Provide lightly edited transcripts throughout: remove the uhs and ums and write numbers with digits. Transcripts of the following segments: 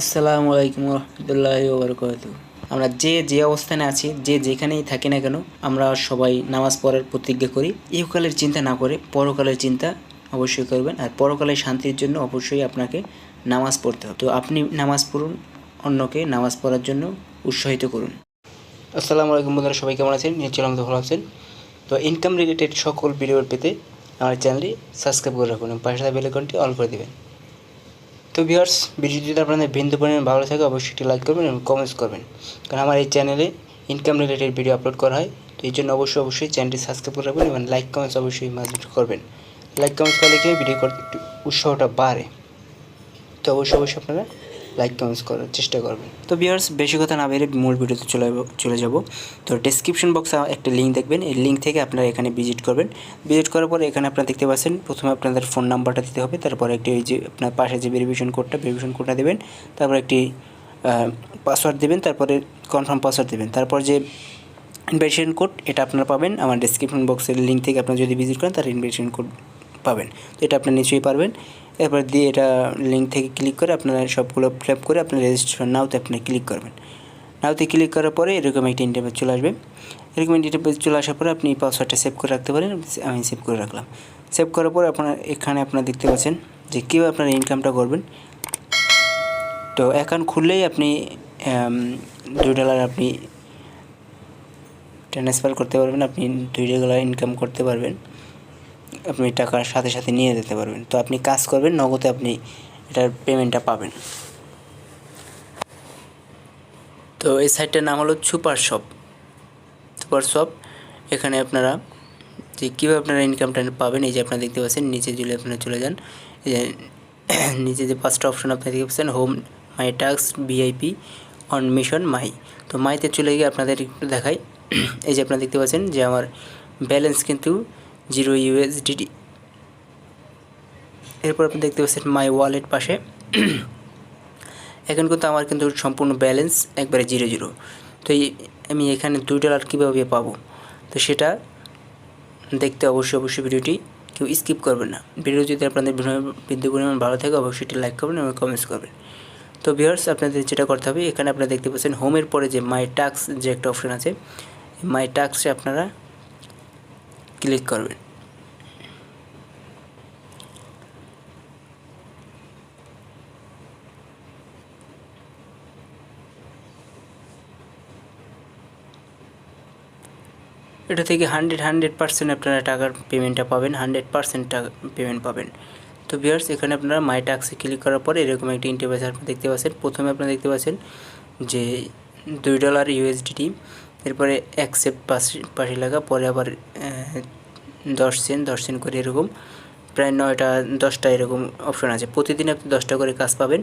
আসসালামু আলাইকুম রহমতুল্লাহি ওয়া বারাকাতুহু। আমরা যে অবস্থানে আছি, যে যেখানেই থাকি না কেন, আমরা সবাই নামাজ পড়ার প্রতিজ্ঞা করি। ইহকালের চিন্তা না করে পরকালের চিন্তা অবশ্যই করবেন, আর পরকালের শান্তির জন্য অবশ্যই আপনাকে নামাজ পড়তে হবে। তো আপনি নামাজ পড়ুন, অন্যকে নামাজ পড়ার জন্য উৎসাহিত করুন। আসসালামু আলাইকুম বন্ধুরা, সবাই কেমন আছেন? নিশ্চয়ই আমাদের ভালো আছেন। তো ইনকাম রিলেটেড সকল ভিডিও পেতে আমার চ্যানেলটি সাবস্ক্রাইব করে রাখুন এবং পাশে থাকা বেল আইকনটি অল করে দেবেন। তো ভিউয়ার্স, ভিডিওটি যদি আপনাদের বিন্দু পরিমাণ ভালো থাকে অবশ্যই একটি লাইক করবেন এবং কমেন্টস করবেন, কারণ আমার এই চ্যানেলে ইনকাম রিলেটেড ভিডিও আপলোড করা হয়। তো এই জন্য অবশ্যই চ্যানেলটি সাবস্ক্রাইব করে রাখবেন এবং লাইক কমেন্টস অবশ্যই মাস্ট করবেন। লাইক কমেন্টস করলে কি ভিডিও করতে একটু উৎসাহটা বাড়ে। তো অবশ্যই আপনারা লাইক কমেন্টস করার চেষ্টা করবেন। তো ভিউয়ার্স, বেশি কথা না বেরিয়ে মূল ভিডিওতে চলে যাব। তো ডেসক্রিপশন বক্সে একটা লিঙ্ক দেখবেন, এই লিঙ্ক থেকে আপনারা এখানে ভিজিট করবেন। ভিজিট করার পরে এখানে আপনারা দেখতে পাচ্ছেন, প্রথমে আপনাদের ফোন নাম্বারটা দিতে হবে, তারপরে একটি ওই যে আপনার পাশে যে ভেরিফিকেশন কোডটা দেবেন, তারপর একটি পাসওয়ার্ড দেবেন, তারপরে কনফার্ম পাসওয়ার্ড দেবেন, তারপর যে ইনভাইটেশন কোড এটা আপনারা পাবেন আমার ডেসক্রিপশন বক্সের লিঙ্ক থেকে। আপনারা যদি ভিজিট করেন তার ইনভাইটেশন কোড পাবেন, তো এটা আপনারা নিশ্চয়ই পারবেন। এরপর দিয়ে এটা লিঙ্ক থেকে ক্লিক করে আপনারা সবগুলো ফিল আপ করে আপনার রেজিস্ট্রেশন নাওতে আপনি ক্লিক করবেন। নাওতে ক্লিক করার পরে এরকম একটা ইন্টারফেস চলে আসবে। এরকম ইন্টারফেস চলে আসার পরে আপনি পাসওয়ার্ডটা সেভ করে রাখতে পারেন। আমি সেভ করে রাখলাম। সেভ করার পরে এখানে আপনারা দেখতে পাচ্ছেন যে কীভাবে আপনারা ইনকামটা করবেন। তো অ্যাকাউন্ট খুললেই আপনি $2 আপনি ট্রান্সফার করতে পারবেন, আপনি $2 ইনকাম করতে পারবেন, আপনি টাকার সাথে সাথে নিয়ে যেতে পারবেন। তো আপনি কাজ করবেন, নগদে আপনি এটার পেমেন্টটা পাবেন। তো এই সাইটটার নাম হলো সুপারশপ। এখানে আপনারা যে কীভাবে আপনারা ইনকামটা পাবেন, এই যে আপনারা দেখতে পাচ্ছেন নিচে যদি আপনারা চলে যান, এই যে নিচে যে 5টা অপশন আপনারা দেখতে পাচ্ছেন, home, my task, VIP, on mission, my. তো মাইতে চলে গিয়ে আপনাদের একটু দেখাই। এই যে আপনারা দেখতে পাচ্ছেন যে আমার ব্যালেন্স কিন্তু $0 এরপর আপনি দেখতে পাচ্ছেন মাই ওয়ালেট পাশে। এখন কিন্তু আমার কিন্তু সম্পূর্ণ ব্যালেন্স একবারে 0। তো আমি এখানে $2 কীভাবে পাবো, তো সেটা দেখতে অবশ্যই ভিডিওটি কেউ স্কিপ করবেন না। ভিডিও যদি আপনাদের বিন্দু পরিমাণ ভালো থাকে অবশ্যই একটি লাইক করবেন এবং কমেন্টস করবেন। তো ভিউয়ার্স, আপনাদের যেটা করতে হবে, এখানে আপনারা দেখতে পাচ্ছেন হোমের পরে যে মাই টাস্ক যে একটা অপশন আছে, মাই টাস্কে আপনারা ক্লিক করবেন। এটা থেকে 100% আপনারা টাকার পেমেন্টটা পাবেন, 100% টাকা পেমেন্ট পাবেন। তো ভিউয়ার্স, এখানে আপনারা মাই টাস্কে ক্লিক করার পরে এরকম একটি ইন্টারফেস আপনারা দেখতে পাচ্ছেন। প্রথমে আপনারা দেখতে পাচ্ছেন যে $2 এরপরে অ্যাকসেপ্ট পাশে লাগা, পরে আবার 10 সেন্ট করে এরকম প্রায় 9টা 10টা এরকম অপশন আছে। প্রতিদিন আপনি 10টা করে কাজ পাবেন।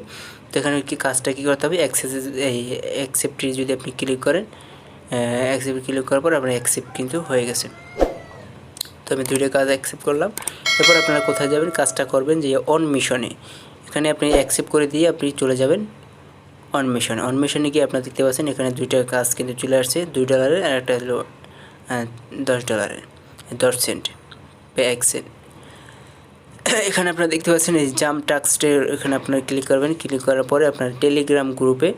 তো এখানে কাজটা কী করতে হবে, অ্যাকসেপ্টে যদি আপনি ক্লিক করেন, অ্যাকসেপ্ট ক্লিক করার পর আপনার অ্যাকসেপ্ট কিন্তু হয়ে গেছে। তো আমি 2টা কাজ অ্যাকসেপ্ট করলাম। এরপর আপনারা কোথায় যাবেন, কাজটা করবেন যে অন মিশনে। এখানে আপনি অ্যাকসেপ্ট করে দিয়ে আপনি চলে যাবেন অন মিশনে গিয়ে আপনারা দেখতে পাচ্ছেন এখানে 2টা কাজ কিন্তু চলে আসছে, $2 আর একটা হলো $10, 10 সেন্ট বা 1 সেন্ট। এখানে আপনারা দেখতে পাচ্ছেন এই জাম্প টাস্কের এখানে আপনারা ক্লিক করবেন। ক্লিক করার পরে আপনার টেলিগ্রাম গ্রুপে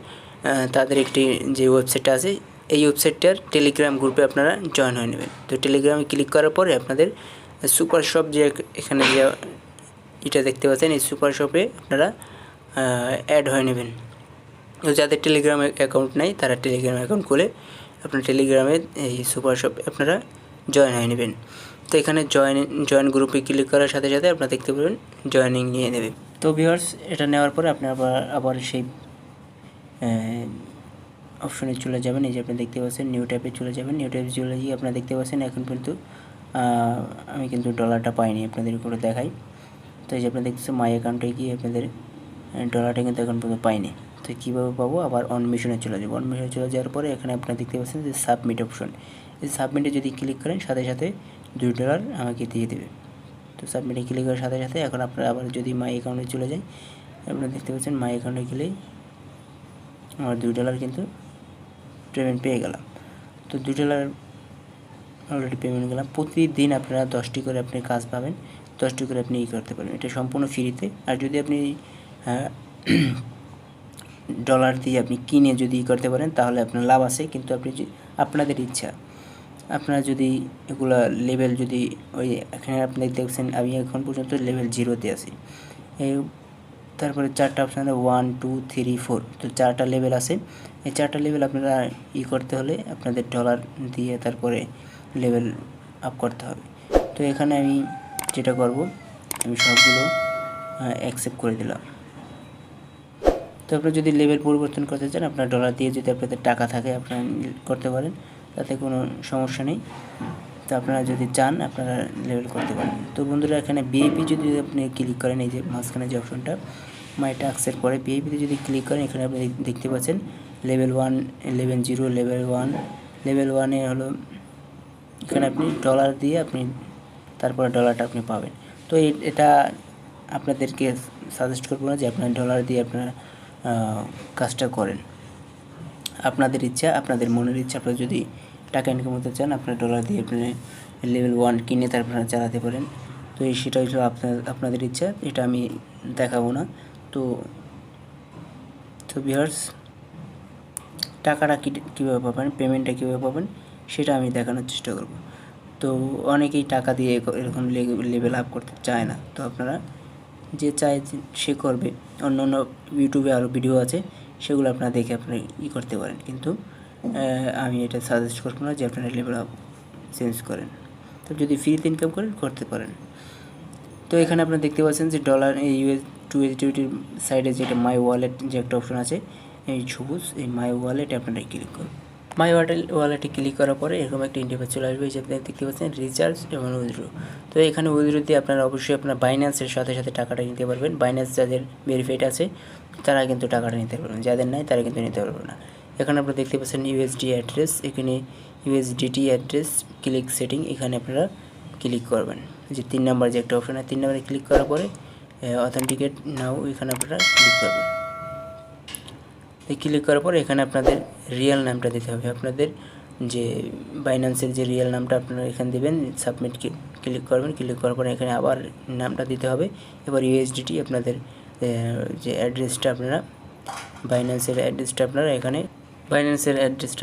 তাদের একটি যে ওয়েবসাইটটা আছে, এই ওয়েবসাইটটার টেলিগ্রাম গ্রুপে আপনারা জয়েন হয়ে নেবেন। তো টেলিগ্রামে ক্লিক করার পরে আপনাদের সুপারশপ যে এখানে যে এটা দেখতে পাচ্ছেন, এই সুপারশপে আপনারা অ্যাড হয়ে নেবেন। তো যাদের টেলিগ্রাম অ্যাকাউন্ট নেই তারা টেলিগ্রাম অ্যাকাউন্ট খুলে আপনার টেলিগ্রামে এই সুপারশপ আপনারা জয়েন হয়ে নেবেন। তো এখানে জয়েন গ্রুপে ক্লিক করার সাথে সাথে আপনারা দেখতে পাবেন জয়েনিং নিয়ে নেবে। তো ভিউয়ার্স, এটা নেওয়ার পরে আপনি আবার সেই অপশনে চলে যাবেন। এই যে আপনি দেখতে পাচ্ছেন নিউ ট্যাবে চলে যাবেন। নিউ ট্যাবে চলে গিয়ে আপনারা দেখতে পাচ্ছেন এখন কিন্তু আমি কিন্তু $টা পাইনি, আপনাদের করে দেখাই। তো এই যে আপনারা দেখতেছেন মাই অ্যাকাউন্টে গিয়ে আপনাদের $টা কিন্তু এখন পর্যন্ত পাইনি। তো কীভাবে পাবো, আবার অন মিশনে চলে যাবো। অন মিশনে চলে যাওয়ার পরে এখানে আপনারা দেখতে পাচ্ছেন যে সাবমিট অপশন, এই সাবমিটে যদি ক্লিক করেন সাথে সাথে $2 আমাকে দিয়ে দেবে। তো সাবমিটে ক্লিক করার সাথে সাথে এখন আপনারা আবার যদি মাই অ্যাকাউন্টে চলে যাই, আপনারা দেখতে পাচ্ছেন মাই অ্যাকাউন্টে গেলেই আমার $2 কিন্তু পেমেন্ট পেয়ে গেলাম। তো $2 অলরেডি পেমেন্ট গেলাম। প্রতিদিন আপনারা 10টি করে আপনি কাজ পাবেন, 10টি করে আপনি করতে পারবেন। এটা সম্পূর্ণ ফ্রিতে। আর যদি আপনি ডলার দিয়ে আপনি কিনে যদি করতে পারেন তাহলে আপনার লাভ আছে, কিন্তু আপনি আপনাদের ইচ্ছা। আপনারা যদি এগুলা লেভেল যদি ওই এখানে আপনি দেখছেন আমি এখন পর্যন্ত লেভেল 0-তে আছি। এই তারপরে 4টা অপশান আছে 1 2 3 4, তো 4টা লেভেল আছে। এই 4টা লেভেল আপনারা করতে হলে আপনাদের ডলার দিয়ে তারপরে লেভেল আপ করতে হবে। তো এখানে আমি যেটা করব, আমি সবগুলো অ্যাকসেপ্ট করে দিলাম। তো আপনারা যদি লেভেল পরিবর্তন করতে চান, আপনার ডলার দিয়ে যদি আপনাদের টাকা থাকে আপনারা করতে পারেন, তাতে কোনো সমস্যা নেই। তো আপনারা যদি চান আপনারা লেভেল করতে পারেন। তো বন্ধুরা এখানে বিআইপি যদি আপনি ক্লিক করেন, এই যে মাঝখানে যে অপশনটা মাই টাস্কের পরে বিআইপিতে যদি ক্লিক করেন, এখানে আপনি দেখতে পাচ্ছেন লেভেল 1 লেভেল 0 লেভেল 1। লেভেল 1-এ হলো এখানে আপনি ডলার দিয়ে আপনি তারপরে ডলারটা আপনি পাবেন। তো এটা আপনাদেরকে সাজেস্ট করবো না যে আপনার ডলার দিয়ে আপনারা কাজটা করেন। আপনাদের ইচ্ছা, আপনাদের মনের ইচ্ছা। আপনারা যদি টাকা ইনকাম করতে চান আপনার ডলার দিয়ে আপনি লেভেল 1 কিনে তারপরে চালাতে পারেন। তো সেটা হলো আপনাদের ইচ্ছা, এটা আমি দেখাবো না। তো ভিউয়ার্স, টাকাটা কীভাবে পাবেন, পেমেন্টটা কীভাবে পাবেন সেটা আমি দেখানোর চেষ্টা করব। তো অনেকেই টাকা দিয়ে এরকম লেভেল আপ করতে চায় না। তো আপনারা যে চায় সে করবে। অন্য ইউটিউবে আরও ভিডিও আছে, সেগুলো আপনারা দেখে আপনারা করতে পারেন, কিন্তু আমি এটা সাজেস্ট করবো না যে আপনারা লেভেল আপ চেঞ্জ করেন। তো যদি ফ্রিতে ইনকাম করেন করতে পারেন। তো এখানে আপনারা দেখতে পাচ্ছেন যে ডলার USDটির সাইডে যেটা মাই ওয়ালেট যে একটা অপশন আছে এই সবুজ, এই মাই ওয়ালেটে আপনারা ক্লিক করুন। মাই ওয়ালেটে ক্লিক করার পরে এরকম একটা ইন্টারফেস চলে আসবে, যে আপনি দেখতে পাচ্ছেন রিচার্জ এবং উইথড্র। তো এখানে উইথড্র দিয়ে আপনারা অবশ্যই আপনার বাইন্যান্সের সাথে সাথে টাকাটা নিতে পারবেন। বাইন্যান্স যাদের ভেরিফাইড আছে তারা কিন্তু টাকাটা নিতে পারবেন, যাদের নাই তারা কিন্তু নিতে পারবে না। এখানে আপনারা দেখতে পাচ্ছেন ইউএসডি অ্যাড্রেস, এখানে ইউএসডিটি অ্যাড্রেস ক্লিক সেটিং, এখানে আপনারা ক্লিক করবেন। যে 3 নাম্বার যে একটা অপশন আছে 3 নাম্বারে ক্লিক করার পরে অথেন্টিকেট নাও এখানে আপনারা ক্লিক করবেন। এই ক্লিক করার পরে এখানে আপনাদের রিয়েল নামটা দিতে হবে, আপনাদের যে বাইন্যান্সের যে রিয়েল নামটা আপনারা এখানে দেবেন। সাবমিট ক্লিক করবেন, ক্লিক করার পরে এখানে আবার নামটা দিতে হবে। এবার ইউএসডিটি আপনাদের যে অ্যাড্রেসটা আপনারা বাইন্যান্সের অ্যাড্রেসটা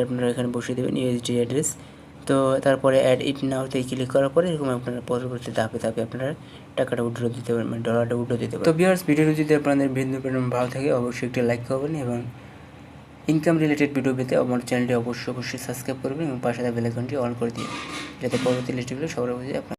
আপনারা এখানে বসিয়ে দেবেন, ইউএসডি অ্যাড্রেস। তো তারপরে অ্যাড ইট নাওতে ক্লিক করার পরে এরকম আপনারা পরবর্তী ধাপে আপনারা টাকাটা উইথড্র দিতে পারবেন, মানে ডলারটা উইথড্র দিতে পারবেন। তো ভিউয়ার্স, ভিডিওটি যদি আপনাদের ভিন্ন ভালো থাকে অবশ্যই একটি লাইক করবেন, এবং ইনকাম রিলেটেড ভিডিও পেতে আমার চ্যানেলটি অবশ্যই সাবস্ক্রাইব করবেন এবং পাশে থাকা বেল আইকনটি অন করে দিন, যাতে পরবর্তী লিস্টগুলো সবার আগে আপনার